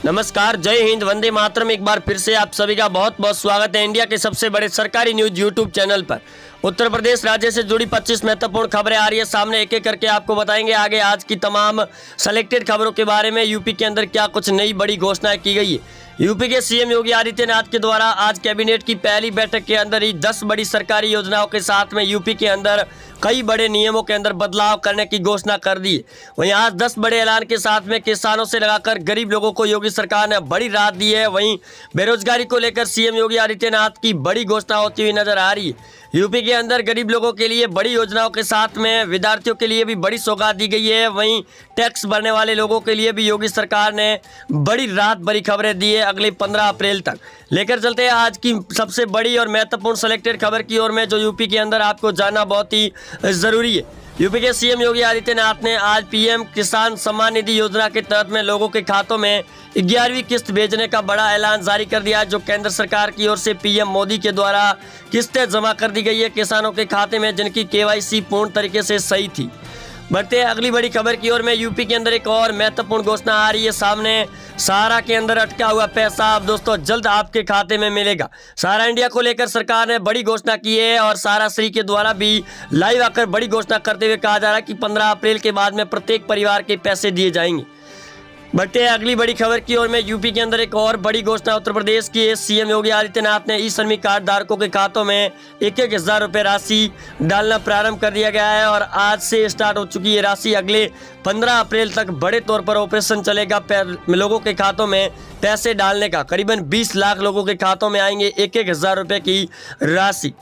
नमस्कार, जय हिंद, वंदे मातरम। एक बार फिर से आप सभी का बहुत बहुत स्वागत है इंडिया के सबसे बड़े सरकारी न्यूज यूट्यूब चैनल पर। उत्तर प्रदेश राज्य से जुड़ी 25 महत्वपूर्ण खबरें आ रही है सामने, एक एक करके आपको बताएंगे आगे आज की तमाम सेलेक्टेड खबरों के बारे में। यूपी के अंदर क्या कुछ नई बड़ी घोषणाएं की गई है। यूपी के सीएम योगी आदित्यनाथ के द्वारा आज कैबिनेट की पहली बैठक के अंदर ही 10 बड़ी सरकारी योजनाओं के साथ में यूपी के अंदर कई बड़े नियमों के अंदर बदलाव करने की घोषणा कर दी। वहीं आज 10 बड़े ऐलान के साथ में किसानों से लगाकर गरीब लोगों को योगी सरकार ने बड़ी राहत दी है। वहीं बेरोजगारी को लेकर सीएम योगी आदित्यनाथ की बड़ी घोषणा होती हुई नजर आ रही है। यूपी के अंदर गरीब लोगों के लिए बड़ी योजनाओं के साथ में विद्यार्थियों के लिए भी बड़ी सौगात दी गई है। वहीं टैक्स भरने वाले लोगों के लिए भी योगी सरकार ने बड़ी राहत बड़ी खबरें दी है अगले 15 अप्रैल तक। लेकर चलते हैं आज की सबसे बड़ी और महत्वपूर्ण सेलेक्टेड खबर की ओर में, जो यूपी के अंदर आपको जानना बहुत ही जरूरी है। यूपी के सीएम योगी आदित्यनाथ ने आज पीएम किसान सम्मान निधि योजना के तहत में लोगों के खातों में 11वीं किस्त भेजने का बड़ा ऐलान जारी कर दिया, जो केंद्र सरकार की ओर से पीएम मोदी के द्वारा किस्तें जमा कर दी गई है किसानों के खाते में, जिनकी केवाईसी पूर्ण तरीके से सही थी। बढ़ते हैं अगली बड़ी खबर की ओर में। यूपी के अंदर एक और महत्वपूर्ण घोषणा आ रही है सामने। सहारा के अंदर अटका हुआ पैसा अब दोस्तों जल्द आपके खाते में मिलेगा। सहारा इंडिया को लेकर सरकार ने बड़ी घोषणा की है और सहारा श्री के द्वारा भी लाइव आकर बड़ी घोषणा करते हुए कहा जा रहा है कि 15 अप्रैल के बाद में प्रत्येक परिवार के पैसे दिए जाएंगे। बढ़ते हैं अगली बड़ी खबर की ओर में। यूपी के अंदर एक और बड़ी घोषणा उत्तर प्रदेश की है। सीएम योगी आदित्यनाथ ने ई श्रमिक कार्ड धारकों के खातों में 1,000 रुपये राशि डालना प्रारंभ कर दिया गया है और आज से स्टार्ट हो चुकी है राशि। अगले 15 अप्रैल तक बड़े तौर पर ऑपरेशन चलेगा लोगों के खातों में पैसे डालने का। करीबन 20 लाख लोगों के खातों में आएंगे 1,000 रुपये की राशि।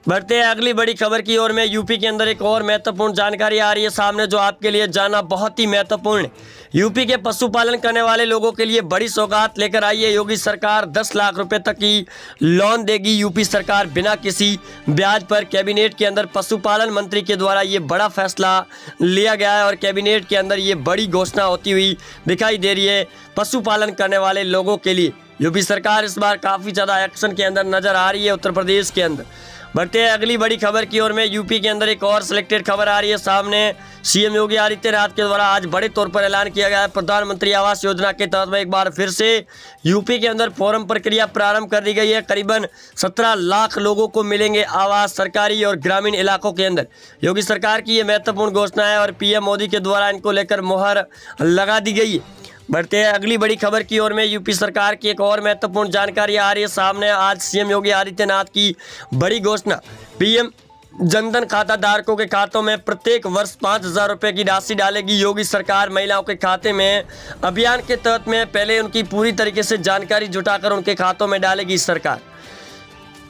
बढ़ते हैं अगली बड़ी खबर की ओर में। यूपी के अंदर एक और महत्वपूर्ण जानकारी आ रही है सामने, जो आपके लिए जानना बहुत ही महत्वपूर्ण है। यूपी के पशुपालन करने वाले लोगों के लिए बड़ी सौगात लेकर आई है योगी सरकार। 10 लाख रुपए तक की लोन देगी यूपी सरकार बिना किसी ब्याज पर। कैबिनेट के अंदर पशुपालन मंत्री के द्वारा ये बड़ा फैसला लिया गया है और कैबिनेट के अंदर ये बड़ी घोषणा होती हुई दिखाई दे रही है पशुपालन करने वाले लोगों के लिए। यूपी सरकार इस बार काफ़ी ज़्यादा एक्शन के अंदर नजर आ रही है उत्तर प्रदेश के अंदर। बढ़ते हैं अगली बड़ी खबर की ओर में। यूपी के अंदर एक और सिलेक्टेड खबर आ रही है सामने। सीएम योगी आदित्यनाथ के द्वारा आज बड़े तौर पर ऐलान किया गया है प्रधानमंत्री आवास योजना के तहत में एक बार फिर से यूपी के अंदर फॉर्म प्रक्रिया प्रारंभ कर दी गई है। करीबन 17 लाख लोगों को मिलेंगे आवास सरकारी और ग्रामीण इलाकों के अंदर। योगी सरकार की ये महत्वपूर्ण घोषणा है और पीएम मोदी के द्वारा इनको लेकर मुहर लगा दी गई है। बढ़ते हैं अगली बड़ी खबर की ओर में। यूपी सरकार की एक और महत्वपूर्ण जानकारी आ रही है सामने। आज सीएम योगी आदित्यनाथ की बड़ी घोषणा। पीएम जनधन खाता धारकों के खातों में प्रत्येक वर्ष 5,000 रुपये की राशि डालेगी योगी सरकार महिलाओं के खाते में। अभियान के तहत में पहले उनकी पूरी तरीके से जानकारी जुटाकर उनके खातों में डालेगी सरकार।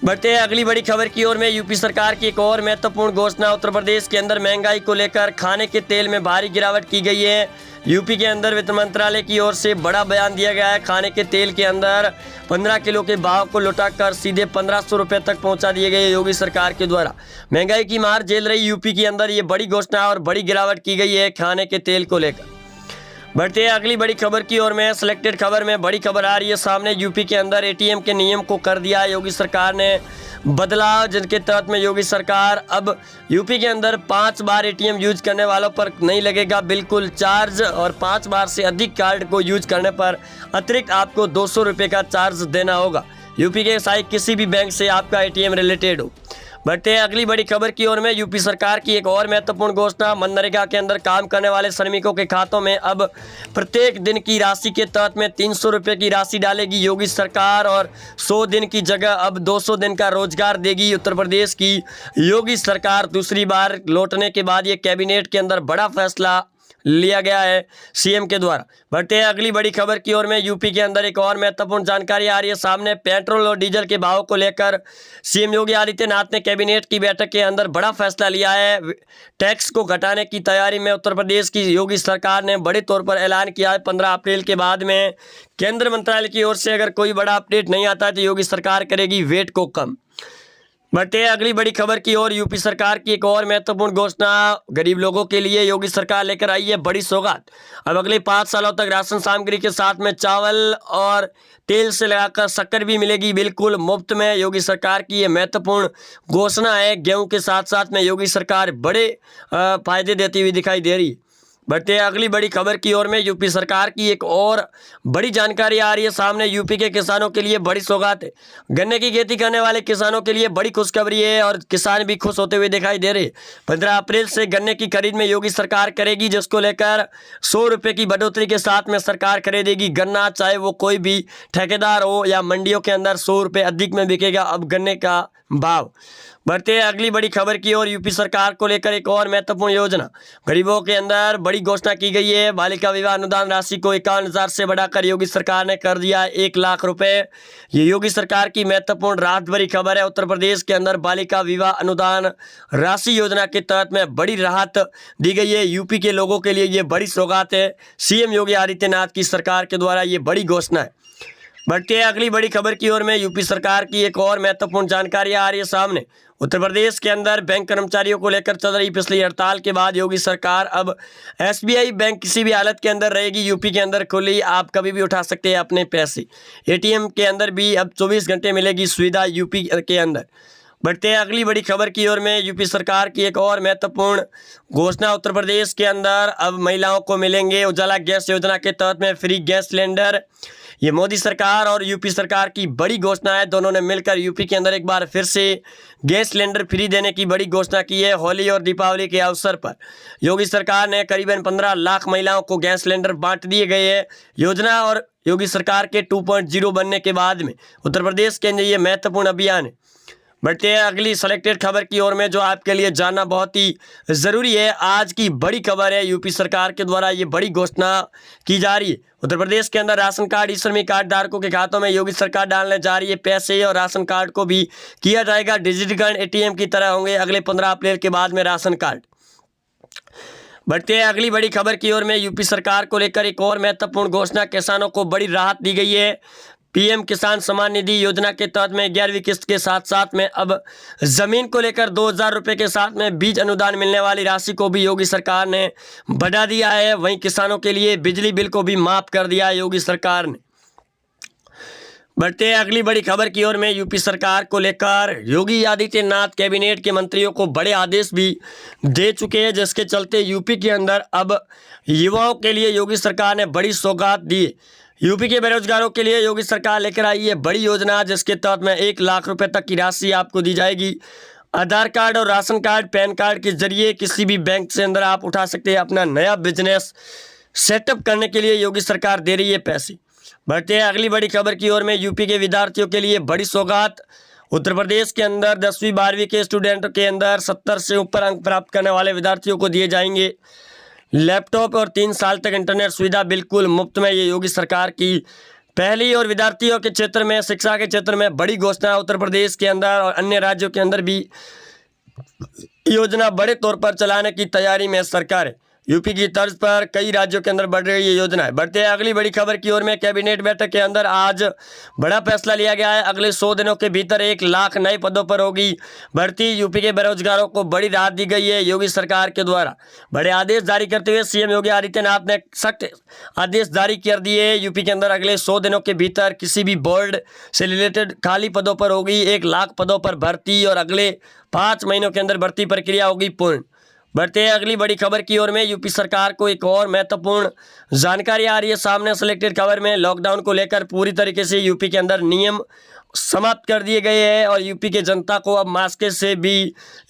बढ़ते हैं अगली बड़ी खबर की ओर में। यूपी सरकार की एक और महत्वपूर्ण घोषणा। उत्तर प्रदेश के अंदर महंगाई को लेकर खाने के तेल में भारी गिरावट की गई है। यूपी के अंदर वित्त मंत्रालय की ओर से बड़ा बयान दिया गया है। खाने के तेल के अंदर 15 किलो के भाव को लौटाकर सीधे 1,500 रुपये तक पहुंचा दिए गए योगी सरकार के द्वारा। महंगाई की मार झेल रही यूपी के अंदर ये बड़ी घोषणा और बड़ी गिरावट की गई है खाने के तेल को लेकर। बढ़ते हैं अगली बड़ी खबर की ओर में। सिलेक्टेड खबर में बड़ी खबर आ रही है सामने। यूपी के अंदर एटीएम के नियम को कर दिया योगी सरकार ने बदलाव, जिनके तहत में योगी सरकार अब यूपी के अंदर 5 बार एटीएम यूज करने वालों पर नहीं लगेगा बिल्कुल चार्ज और 5 बार से अधिक कार्ड को यूज करने पर अतिरिक्त आपको 200 रुपये का चार्ज देना होगा। यूपी के चाहे किसी भी बैंक से आपका एटीएम रिलेटेड हो। बढ़ते हैं अगली बड़ी खबर की ओर में। यूपी सरकार की एक और महत्वपूर्ण घोषणा। मनरेगा के अंदर काम करने वाले श्रमिकों के खातों में अब प्रत्येक दिन की राशि के तहत में 300 रुपये की राशि डालेगी योगी सरकार और 100 दिन की जगह अब 200 दिन का रोजगार देगी उत्तर प्रदेश की योगी सरकार। दूसरी बार लौटने के बाद ये कैबिनेट के अंदर बड़ा फैसला लिया गया है सीएम के द्वारा। बढ़ते हैं अगली बड़ी खबर की ओर में। यूपी के अंदर एक और महत्वपूर्ण जानकारी आ रही है सामने। पेट्रोल और डीजल के भाव को लेकर सीएम योगी आदित्यनाथ ने कैबिनेट की बैठक के अंदर बड़ा फैसला लिया है। टैक्स को घटाने की तैयारी में उत्तर प्रदेश की योगी सरकार ने बड़े तौर पर ऐलान किया है। 15 अप्रैल के बाद में केंद्र मंत्रालय की ओर से अगर कोई बड़ा अपडेट नहीं आता है तो योगी सरकार करेगी वेट को कम। बढ़ते हैं अगली बड़ी खबर की ओर। यूपी सरकार की एक और महत्वपूर्ण घोषणा। गरीब लोगों के लिए योगी सरकार लेकर आई है बड़ी सौगात। अब अगले 5 सालों तक राशन सामग्री के साथ में चावल और तेल से लगाकर शक्कर भी मिलेगी बिल्कुल मुफ्त में। योगी सरकार की ये महत्वपूर्ण घोषणा है। गेहूं के साथ साथ में योगी सरकार बड़े फायदे देती हुई दिखाई दे रही है। बढ़ते हैं अगली बड़ी खबर की ओर में। यूपी सरकार की एक और बड़ी जानकारी आ रही है सामने। यूपी के किसानों के लिए बड़ी सौगात है। गन्ने की खेती करने वाले किसानों के लिए बड़ी खुशखबरी है और किसान भी खुश होते हुए दिखाई दे रहे हैं। 15 अप्रैल से गन्ने की खरीद में योगी सरकार करेगी, जिसको लेकर 100 रुपये की बढ़ोतरी के साथ में सरकार खरीदेगी गन्ना, चाहे वो कोई भी ठेकेदार हो या मंडियों के अंदर 100 रुपये अधिक में बिकेगा अब गन्ने का भाव। बढ़ते हैं अगली बड़ी खबर की ओर। यूपी सरकार को लेकर एक और महत्वपूर्ण योजना, गरीबों के अंदर बड़ी घोषणा की गई है। बालिका विवाह अनुदान राशि को 51,000 से बढ़ाकर योगी सरकार ने कर दिया 1 लाख रुपए। ये योगी सरकार की महत्वपूर्ण राहत भरी खबर है। उत्तर प्रदेश के अंदर बालिका विवाह अनुदान राशि योजना के तहत में बड़ी राहत दी गई है। यूपी के लोगों के लिए ये बड़ी सौगात है। सीएम योगी आदित्यनाथ की सरकार के द्वारा ये बड़ी घोषणा है। बढ़ते हैं अगली बड़ी खबर की ओर में। यूपी सरकार की एक और महत्वपूर्ण जानकारी आ रही है सामने। उत्तर प्रदेश के अंदर बैंक कर्मचारियों को लेकर चल रही पिछली हड़ताल के बाद योगी सरकार अब एसबीआई बैंक किसी भी हालत के अंदर रहेगी। यूपी के अंदर खुली, आप कभी भी उठा सकते हैं अपने पैसे। एटीएम के अंदर भी अब 24 घंटे मिलेगी सुविधा यूपी के अंदर। बढ़ते हैं अगली बड़ी खबर की ओर में। यूपी सरकार की एक और महत्वपूर्ण घोषणा। उत्तर प्रदेश के अंदर अब महिलाओं को मिलेंगे उजाला गैस योजना के तहत में फ्री गैस सिलेंडर। ये मोदी सरकार और यूपी सरकार की बड़ी घोषणा है। दोनों ने मिलकर यूपी के अंदर एक बार फिर से गैस सिलेंडर फ्री देने की बड़ी घोषणा की है। होली और दीपावली के अवसर पर योगी सरकार ने करीबन 15 लाख महिलाओं को गैस सिलेंडर बांट दिए गए हैं। योजना और योगी सरकार के 2.0 बनने के बाद में उत्तर प्रदेश के अंदर ये महत्वपूर्ण अभियान है। बढ़ते हैं अगली सेलेक्टेड खबर की ओर में, जो आपके लिए जानना बहुत ही ज़रूरी है। आज की बड़ी खबर है, यूपी सरकार के द्वारा ये बड़ी घोषणा की जा रही है। उत्तर प्रदेश के अंदर राशन कार्ड ई श्रमिक कार्ड धारकों के खातों में योगी सरकार डालने जा रही है पैसे, और राशन कार्ड को भी किया जाएगा डिजिटलीकरण। एटीएम की तरह होंगे अगले 15 अप्रैल के बाद में राशन कार्ड। बढ़ते हैं अगली बड़ी खबर की ओर में। यूपी सरकार को लेकर एक और महत्वपूर्ण घोषणा, किसानों को बड़ी राहत दी गई है। पीएम किसान सम्मान निधि योजना के तहत में 11वीं किस्त के साथ साथ में अब जमीन को लेकर 2,000 रुपये के साथ में बीज अनुदान मिलने वाली राशि को भी योगी सरकार ने बढ़ा दिया है। वहीं किसानों के लिए बिजली बिल को भी माफ कर दिया है योगी सरकार ने। बढ़ते हैं अगली बड़ी खबर की ओर में। यूपी सरकार को लेकर योगी आदित्यनाथ कैबिनेट के मंत्रियों को बड़े आदेश भी दे चुके हैं, जिसके चलते यूपी के अंदर अब युवाओं के लिए योगी सरकार ने बड़ी सौगात दी है। यूपी के बेरोजगारों के लिए योगी सरकार लेकर आई है बड़ी योजना, जिसके तहत में 1 लाख रुपए तक की राशि आपको दी जाएगी। आधार कार्ड और राशन कार्ड, पैन कार्ड के जरिए किसी भी बैंक से अंदर आप उठा सकते हैं। अपना नया बिजनेस सेटअप करने के लिए योगी सरकार दे रही है पैसे। बढ़ते हैं अगली बड़ी खबर की ओर में। यूपी के विद्यार्थियों के लिए बड़ी सौगात। उत्तर प्रदेश के अंदर 10वीं 12वीं के स्टूडेंट के अंदर 70 से ऊपर अंक प्राप्त करने वाले विद्यार्थियों को दिए जाएंगे लैपटॉप और 3 साल तक इंटरनेट सुविधा बिल्कुल मुफ्त में। ये योगी सरकार की पहली और विद्यार्थियों के क्षेत्र में, शिक्षा के क्षेत्र में बड़ी घोषणा। उत्तर प्रदेश के अंदर और अन्य राज्यों के अंदर भी योजना बड़े तौर पर चलाने की तैयारी में सरकार है। यूपी की तर्ज पर कई राज्यों के अंदर बढ़ रही ये योजना है। बढ़ते हैं अगली बड़ी खबर की ओर में। कैबिनेट बैठक के अंदर आज बड़ा फैसला लिया गया है। अगले 100 दिनों के भीतर 1 लाख नए पदों पर होगी भर्ती। यूपी के बेरोजगारों को बड़ी राहत दी गई है योगी सरकार के द्वारा। बड़े आदेश जारी करते हुए सीएम योगी आदित्यनाथ ने सख्त आदेश जारी कर दिए। यूपी के अंदर अगले 100 दिनों के भीतर किसी भी बोर्ड से रिलेटेड खाली पदों पर होगी 1 लाख पदों पर भर्ती, और अगले 5 महीनों के अंदर भर्ती प्रक्रिया होगी पूर्ण। बढ़ते हैं अगली बड़ी खबर की ओर में। यूपी सरकार को एक और महत्वपूर्ण जानकारी आ रही है सामने सेलेक्टेड खबर में। लॉकडाउन को लेकर पूरी तरीके से यूपी के अंदर नियम समाप्त कर दिए गए हैं और यूपी के जनता को अब मास्क से भी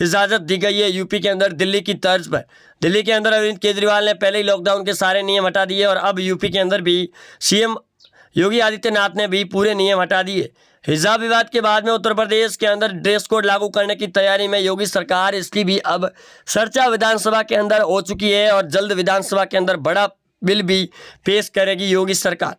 इजाज़त दी गई है। यूपी के अंदर दिल्ली की तर्ज पर दिल्ली के अंदर अरविंद केजरीवाल ने पहले ही लॉकडाउन के सारे नियम हटा दिए, और अब यूपी के अंदर भी सीएम योगी आदित्यनाथ ने भी पूरे नियम हटा दिए। हिजाब विवाद के बाद में उत्तर प्रदेश के अंदर ड्रेस कोड लागू करने की तैयारी में योगी सरकार, इसकी भी अब चर्चा विधानसभा के अंदर हो चुकी है और जल्द विधानसभा के अंदर बड़ा बिल भी पेश करेगी योगी सरकार।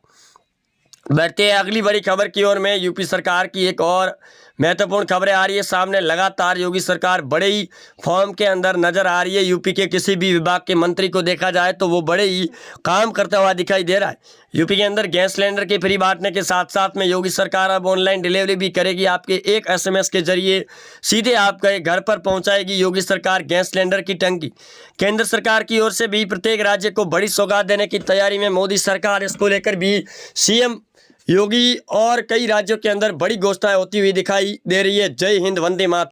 बढ़ते हैं अगली बड़ी खबर की ओर में। यूपी सरकार की एक और महत्वपूर्ण खबरें आ रही है सामने। लगातार योगी सरकार बड़े ही फॉर्म के अंदर नजर आ रही है। यूपी के किसी भी विभाग के मंत्री को देखा जाए तो वो बड़े ही काम करता हुआ दिखाई दे रहा है। यूपी के अंदर गैस सिलेंडर के फ्री बांटने के साथ साथ में योगी सरकार अब ऑनलाइन डिलीवरी भी करेगी। आपके एक SMS के जरिए सीधे आपके घर पर पहुंचाएगी योगी सरकार गैस सिलेंडर की टंकी। केंद्र सरकार की ओर से भी प्रत्येक राज्य को बड़ी सौगात देने की तैयारी में मोदी सरकार। इसको लेकर भी सीएम योगी और कई राज्यों के अंदर बड़ी घोषणाएं होती हुई दिखाई दे रही है। जय हिंद, वंदे मातरम।